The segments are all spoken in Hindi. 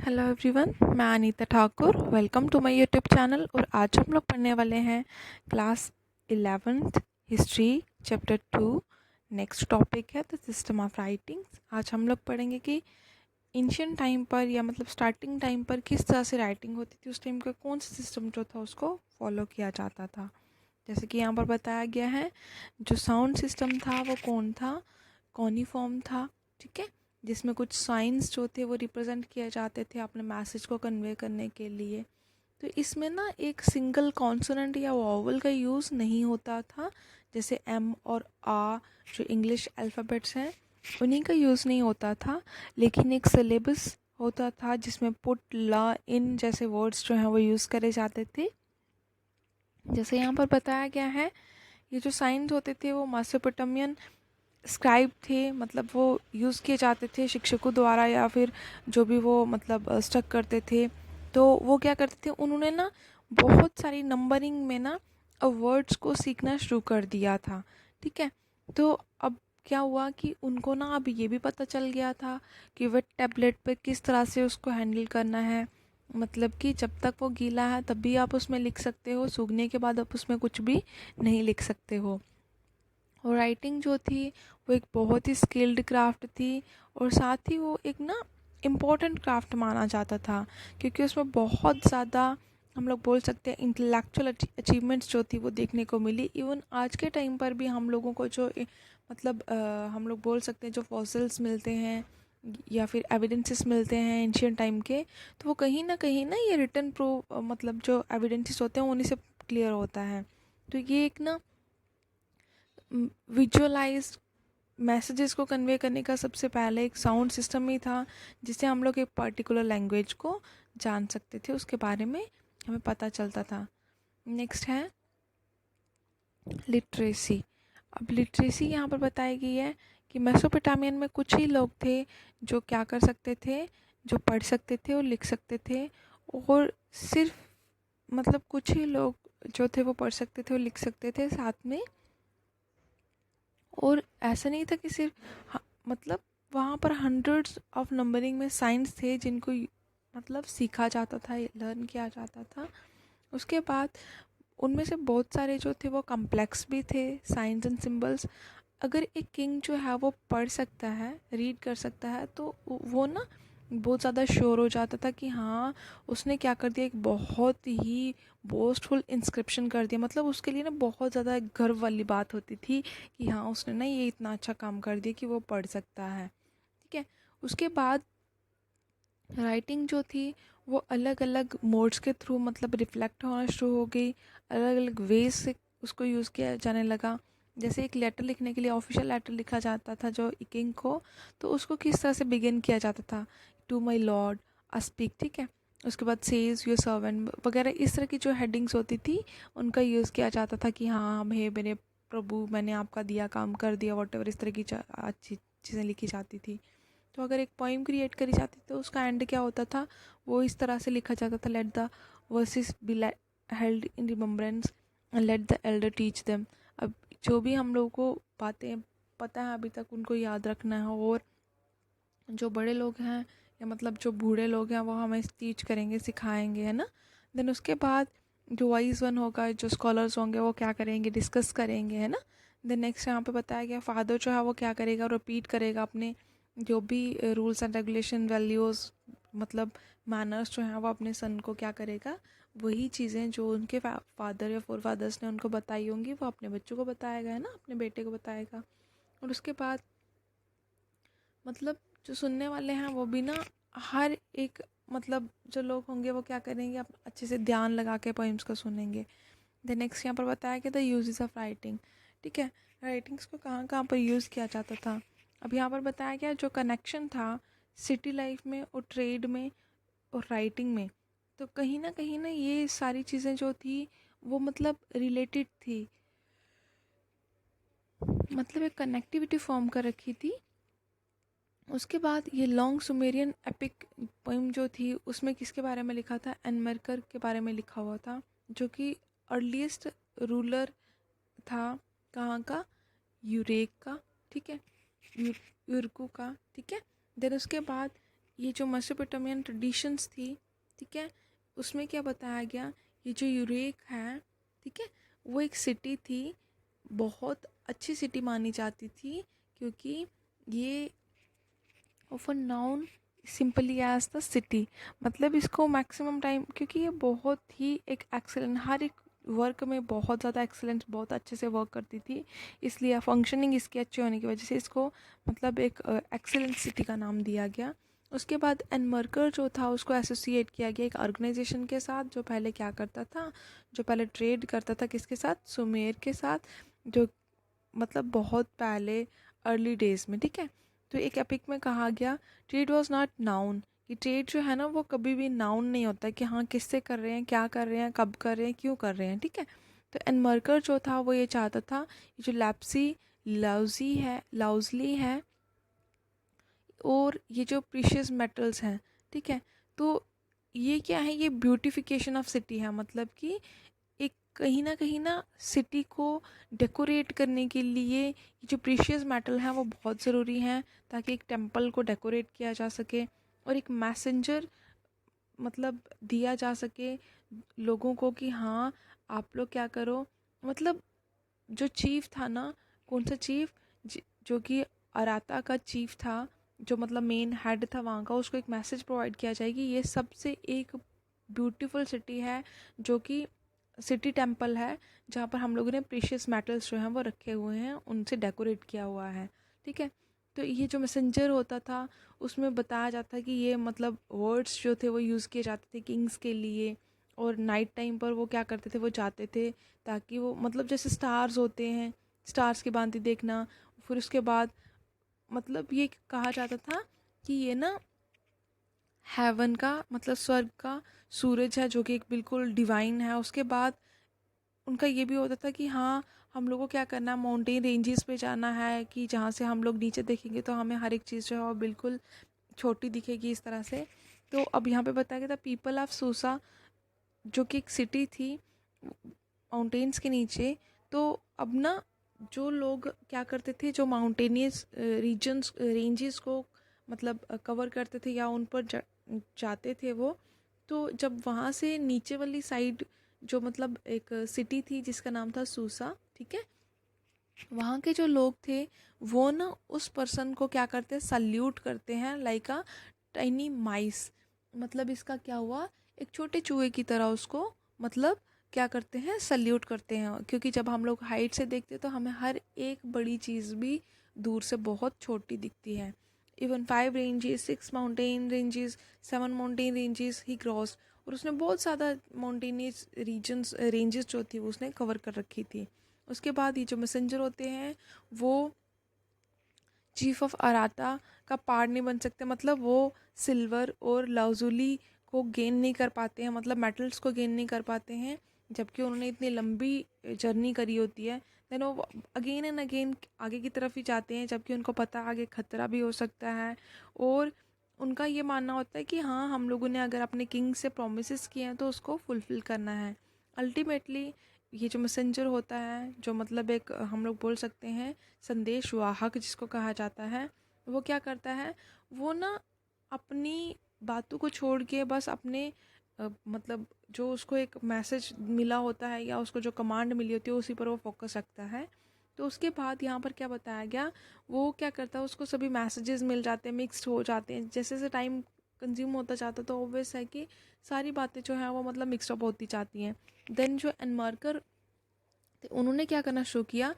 हेलो एवरीवन, मैं Anita Thakur. Welcome to my YouTube channel. और आज हम लोग पढ़ने वाले हैं class 11th history chapter 2। Next topic है द सिस्टम ऑफ राइटिंग। आज हम लोग पढ़ेंगे कि एंशिएंट टाइम पर या मतलब स्टार्टिंग टाइम पर किस तरह से राइटिंग होती थी, उस टाइम का कौन सा सिस्टम जो था उसको फॉलो किया जाता था। जैसे कि यहाँ पर बताया गया है, जो साउंड सिस्टम था वो कौन था, कॉनिफॉर्म था, ठीक है, जिसमें कुछ साइंस जो थे वो रिप्रेजेंट किए जाते थे अपने मैसेज को कन्वे करने के लिए। तो इसमें ना एक सिंगल कॉन्सोनेंट या वॉवल का यूज़ नहीं होता था, जैसे एम और आ जो इंग्लिश अल्फ़ाबेट्स हैं उन्हीं का यूज़ नहीं होता था, लेकिन एक सिलेबस होता था जिसमें पुट, ला, इन जैसे वर्ड्स जो हैं वो यूज़ करे जाते थे। जैसे यहाँ पर बताया गया है, ये जो साइंस होते थे वो मेसोपोटामियन स्क्राइब थे, मतलब वो यूज़ किए जाते थे शिक्षकों द्वारा या फिर जो भी वो मतलब स्टक करते थे। तो वो क्या करते थे, उन्होंने ना बहुत सारी नंबरिंग में ना वर्ड्स को सीखना शुरू कर दिया था, ठीक है। तो अब क्या हुआ कि उनको ना अब ये भी पता चल गया था कि वेट टैबलेट पे किस तरह से उसको हैंडल करना है, मतलब कि जब तक वो गीला है तब भी आप उसमें लिख सकते हो, सूखने के बाद आप उसमें कुछ भी नहीं लिख सकते हो। और राइटिंग जो थी वो एक बहुत ही स्किल्ड क्राफ्ट थी, और साथ ही वो एक ना इम्पोर्टेंट क्राफ्ट माना जाता था, क्योंकि उसमें बहुत ज़्यादा हम लोग बोल सकते हैं इंटेलेक्चुअल अचीवमेंट्स जो थी वो देखने को मिली। इवन आज के टाइम पर भी हम लोगों को जो मतलब हम लोग बोल सकते हैं जो फॉसिल्स मिलते हैं या फिर एविडेंसेस मिलते हैं एंशियंट टाइम के, तो वो कहीं ना ये रिटन प्रूफ मतलब जो एविडेंसेस होते हैं उन्हीं से क्लियर होता है। तो ये एक ना विजुअलाइज मैसेजेस को कन्वे करने का सबसे पहले एक साउंड सिस्टम ही था, जिससे हम लोग एक पर्टिकुलर लैंग्वेज को जान सकते थे, उसके बारे में हमें पता चलता था। नेक्स्ट है लिटरेसी। अब लिटरेसी यहाँ पर बताई गई है कि मेसोपोटामियन में कुछ ही लोग थे जो क्या कर सकते थे, जो पढ़ सकते थे और लिख सकते थे। और सिर्फ मतलब कुछ ही लोग जो थे वो पढ़ सकते थे और लिख सकते थे साथ में। और ऐसा नहीं था कि सिर्फ मतलब वहाँ पर हंड्रेड्स ऑफ नंबरिंग में साइंस थे जिनको मतलब सीखा जाता था, लर्न किया जाता था। उसके बाद उनमें से बहुत सारे जो थे वो कम्प्लेक्स भी थे, साइंस एंड सिंबल्स। अगर एक किंग जो है वो पढ़ सकता है, रीड कर सकता है, तो वो ना बहुत ज़्यादा श्योर हो जाता था कि हाँ उसने क्या कर दिया, एक बहुत ही बोस्टफुल इंस्क्रिप्शन कर दिया। मतलब उसके लिए ना बहुत ज़्यादा गर्व वाली बात होती थी कि हाँ उसने ना ये इतना अच्छा काम कर दिया कि वो पढ़ सकता है, ठीक है। उसके बाद राइटिंग जो थी वो अलग अलग मोड्स के थ्रू मतलब रिफ्लेक्ट होना शुरू हो गई, अलग अलग वेज से उसको यूज़ किया जाने लगा। जैसे एक लेटर लिखने के लिए ऑफिशियल लेटर लिखा जाता था जो किंग को, तो उसको किस तरह से बिगिन किया जाता था, टू माई लॉर्ड आ स्पीक, ठीक है। उसके बाद सेज योर सर्वेंट वगैरह इस तरह की जो हेडिंग्स होती थी उनका यूज़ किया जाता था कि हाँ हे मेरे प्रभु मैंने आपका दिया काम कर दिया, वॉट एवर, इस तरह की अच्छी चीज़ें लिखी जाती थी। तो अगर एक पोइम क्रिएट करी जाती तो उसका एंड क्या होता था, वो इस तरह से लिखा जाता था, let the versus be held in remembrance and let the Elder teach them. अब जो भी हम लोगों को बातें पता है अभी तक उनको याद रखना है, और जो बड़े लोग हैं या मतलब जो बूढ़े लोग हैं वो हमें टीच करेंगे, सिखाएंगे, है ना। देन उसके बाद जो वाइज वन होगा, जो स्कॉलर्स होंगे वो क्या करेंगे, डिस्कस करेंगे, है ना। देन नेक्स्ट यहाँ पे बताया गया फादर जो है वो क्या करेगा, रिपीट करेगा अपने जो भी रूल्स एंड रेगुलेशन, वैल्यूज़, मतलब मैनर्स जो हैं वो अपने सन को क्या करेगा, वही चीज़ें जो उनके फादर या फोर फादर्स ने उनको बताई होंगी वो अपने बच्चों को बताएगा, है ना, अपने बेटे को बताएगा। और उसके बाद मतलब जो सुनने वाले हैं वो भी ना हर एक मतलब जो लोग होंगे वो क्या करेंगे, आप अच्छे से ध्यान लगा के पोइम्स को सुनेंगे। द नेक्स्ट यहाँ पर बताया गया द यूजेस ऑफ राइटिंग, ठीक है, राइटिंग्स को कहाँ कहाँ पर यूज़ किया जाता था। अब यहाँ पर बताया गया जो कनेक्शन था सिटी लाइफ में और ट्रेड में और राइटिंग में, तो कहीं ना ये सारी चीज़ें जो थी वो मतलब रिलेटेड थी, मतलब एक कनेक्टिविटी फॉर्म कर रखी थी। उसके बाद ये लॉन्ग सुमेरियन एपिक पोइम जो थी उसमें किसके बारे में लिखा था, एनमरकर के बारे में लिखा हुआ था, जो कि अर्लीस्ट रूलर था कहाँ का, यूरेक का, ठीक है, यूरकू का, ठीक है। देन उसके बाद ये जो मेसोपोटामियन ट्रेडिशंस थी, ठीक है, उसमें क्या बताया गया, ये जो यूरेक है, ठीक है, वो एक सिटी थी, बहुत अच्छी सिटी मानी जाती थी, क्योंकि ये often known simply as the city, मतलब इसको मैक्सिमम टाइम, क्योंकि ये बहुत ही एक एक्सेलेंट, हर एक वर्क में बहुत ज़्यादा एक्सेलेंट, बहुत अच्छे से वर्क करती थी, इसलिए फंक्शनिंग इसके अच्छे होने की वजह से इसको मतलब एक एक्सेलेंट सिटी का नाम दिया गया। उसके बाद एनमर्कर जो था उसको एसोसिएट किया गया एक ऑर्गेनाइजेशन के साथ, जो पहले क्या करता था, जो पहले ट्रेड करता था किसके साथ, सुमेर के साथ, जो मतलब बहुत पहले अर्ली डेज में, ठीक है। तो एक एपिक में कहा गया ट्रेड वॉज नॉट नाउन, कि ट्रेड जो है ना वो कभी भी नाउन नहीं होता कि हाँ किससे कर रहे हैं, क्या कर रहे हैं, कब कर रहे हैं, क्यों कर रहे हैं, ठीक है। तो एनमर्कर जो था वो ये चाहता था, ये जो लाउजली है और ये जो प्रीशियस मेटल्स हैं, ठीक है, तो ये क्या है, ये ब्यूटिफिकेशन ऑफ सिटी है, मतलब कि एक कहीं ना सिटी को डेकोरेट करने के लिए ये जो प्रीशियस मेटल हैं वो बहुत ज़रूरी हैं, ताकि एक टेम्पल को डेकोरेट किया जा सके और एक मैसेंजर मतलब दिया जा सके लोगों को कि हाँ आप लोग क्या करो, मतलब जो चीफ था ना, कौन सा चीफ, जो कि अराता का चीफ था, जो मतलब मेन हेड था वहाँ का, उसको एक मैसेज प्रोवाइड किया जाए कि ये सबसे एक ब्यूटीफुल सिटी है, जो कि सिटी टेम्पल है, जहाँ पर हम लोगों ने प्रीशियस मेटल्स जो हैं वो रखे हुए हैं, उनसे डेकोरेट किया हुआ है, ठीक है। तो ये जो मैसेंजर होता था उसमें बताया जाता है कि ये मतलब वर्ड्स जो थे वो यूज़ किए जाते थे किंग्स के लिए, और नाइट टाइम पर वो क्या करते थे, वो जाते थे ताकि वो मतलब जैसे स्टार्स होते हैं, स्टार्स की भांति देखना, फिर उसके बाद मतलब ये कहा जाता था कि ये ना हेवन का मतलब स्वर्ग का सूरज है, जो कि एक बिल्कुल डिवाइन है। उसके बाद उनका ये भी होता था कि हाँ हम लोगों को क्या करना है, माउंटेन रेंजेस पे जाना है, कि जहाँ से हम लोग नीचे देखेंगे तो हमें हर एक चीज़ जो है वो बिल्कुल छोटी दिखेगी इस तरह से। तो अब यहाँ पे बताया गया था पीपल ऑफ सूसा, जो कि एक सिटी थी माउंटेन्स के नीचे। तो अब ना जो लोग क्या करते थे, जो माउंटेनियस रीजन्स रेंजेस को मतलब कवर करते थे या उन पर जाते थे वो, तो जब वहाँ से नीचे वाली साइड जो मतलब एक सिटी थी जिसका नाम था सूसा, ठीक है, वहाँ के जो लोग थे वो ना उस पर्सन को क्या करते हैं, सल्यूट करते हैं लाइक अ टाइनी माइस, मतलब इसका क्या हुआ, एक छोटे चूहे की तरह उसको मतलब क्या करते हैं, सल्यूट करते हैं, क्योंकि जब हम लोग हाइट से देखते हैं तो हमें हर एक बड़ी चीज़ भी दूर से बहुत छोटी दिखती है। Even 5 ranges, 6 mountain ranges, 7 mountain ranges ही क्रॉस, और उसने बहुत ज़्यादा माउंटेनियस रीजन्स रेंजेस जो थी वो उसने कवर कर रखी थी। उसके बाद ये जो मैसेंजर होते हैं वो चीफ ऑफ अराता का पार्ट नहीं बन सकते, मतलब वो सिल्वर और लाउजुली को गेन नहीं कर पाते हैं, मतलब मेटल्स को गेन नहीं कर पाते हैं, जबकि उन्होंने इतनी लंबी जर्नी करी होती है। देन वो अगेन एंड अगेन आगे की तरफ ही जाते हैं, जबकि उनको पता है आगे खतरा भी हो सकता है, और उनका ये मानना होता है कि हाँ हम लोगों ने अगर अपने किंग से प्रोमिस किए हैं तो उसको फुलफ़िल करना है। अल्टीमेटली ये जो मैसेंजर होता है, जो मतलब एक हम लोग बोल सकते हैं संदेश वाहक जिसको कहा जाता है, वो क्या करता है, वो ना अपनी बातों को छोड़ के बस अपने मतलब जो उसको एक मैसेज मिला होता है या उसको जो कमांड मिली होती है उसी पर वो फोकस रखता है। तो उसके बाद यहाँ पर क्या बताया गया, वो क्या करता है, उसको सभी मैसेजेस मिल जाते हैं, मिक्सड हो जाते हैं, जैसे जैसे टाइम कंज्यूम होता जाता है तो ऑब्वियस है कि सारी बातें जो हैं वो मतलब मिक्सअप होती जाती हैं। देन जो एनमार्कर थे उन्होंने क्या करना शुरू किया,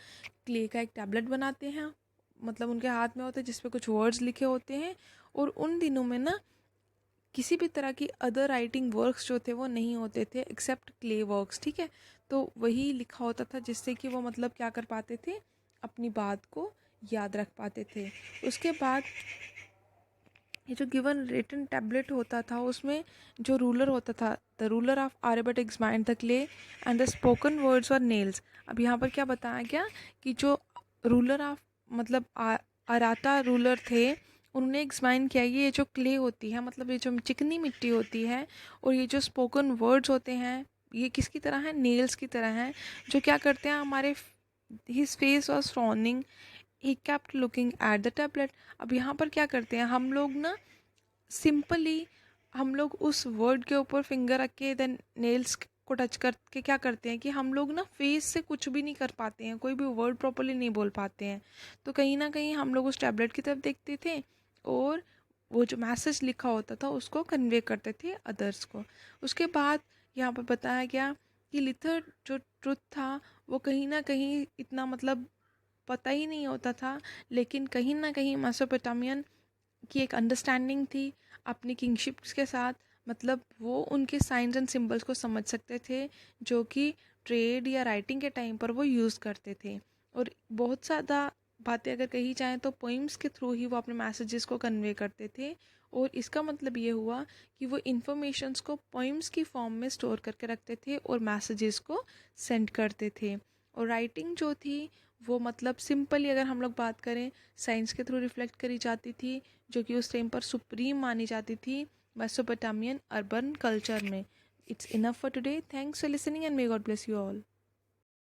क्ले का एक टैबलेट बनाते हैं, मतलब उनके हाथ में होता है जिसपे कुछ वर्ड्स लिखे होते हैं, और उन दिनों में ना किसी भी तरह की अदर राइटिंग वर्क्स जो थे वो नहीं होते थे एक्सेप्ट क्ले वर्क्स, ठीक है। तो वही लिखा होता था जिससे कि वो मतलब क्या कर पाते थे, अपनी बात को याद रख पाते थे। उसके बाद ये जो गिवन रिटन टैबलेट होता था उसमें जो रूलर होता था, the ruler of Aryabhatta examined the clay and the spoken words और नेल्स। अब यहाँ पर क्या बताया गया कि जो रूलर ऑफ मतलब अराता रूलर थे, उन्होंने एग्जामाइन किया ये जो क्ले होती है, मतलब ये जो चिकनी मिट्टी होती है, और ये जो स्पोकन वर्ड्स होते हैं ये किसकी तरह हैं, नेल्स की तरह हैं, जो क्या करते हैं हमारे his face was frowning, he kept looking at the tablet. अब यहाँ पर क्या करते हैं हम लोग ना, सिंपली हम लोग उस वर्ड के ऊपर फिंगर रख के देन नेल्स को टच करके क्या करते हैं कि हम लोग ना फेस से कुछ भी नहीं कर पाते हैं, कोई भी वर्ड प्रॉपर्ली नहीं बोल पाते हैं। तो कहीं ना कहीं हम लोग उस टैबलेट की तरफ देखते थे और वो जो मैसेज लिखा होता था उसको कन्वे करते थे अदर्स को। उसके बाद यहाँ पर बताया गया कि लिथर जो ट्रुथ था वो कहीं ना कहीं इतना मतलब पता ही नहीं होता था, लेकिन कहीं ना कहीं मेसोपोटामियन की एक अंडरस्टैंडिंग थी अपनी किंगशिप्स के साथ। मतलब वो उनके साइंस एंड सिंबल्स को समझ सकते थे जो कि ट्रेड या राइटिंग के टाइम पर वो यूज़ करते थे। और बहुत ज़्यादा बातें अगर कही जाएँ तो पोइम्स के थ्रू ही वो अपने मैसेजेस को कन्वे करते थे। और इसका मतलब ये हुआ कि वो इन्फॉर्मेशंस को पोइम्स की फॉर्म में स्टोर करके रखते थे और मैसेजेस को सेंड करते थे। और राइटिंग जो थी वो मतलब सिंपली अगर हम लोग बात करें साइंस के थ्रू रिफ्लेक्ट करी जाती थी, जो कि उस टाइम पर सुप्रीम मानी जाती थी मेसोपोटामियन अर्बन कल्चर में। It's enough for today. Thanks for listening and may God bless you all.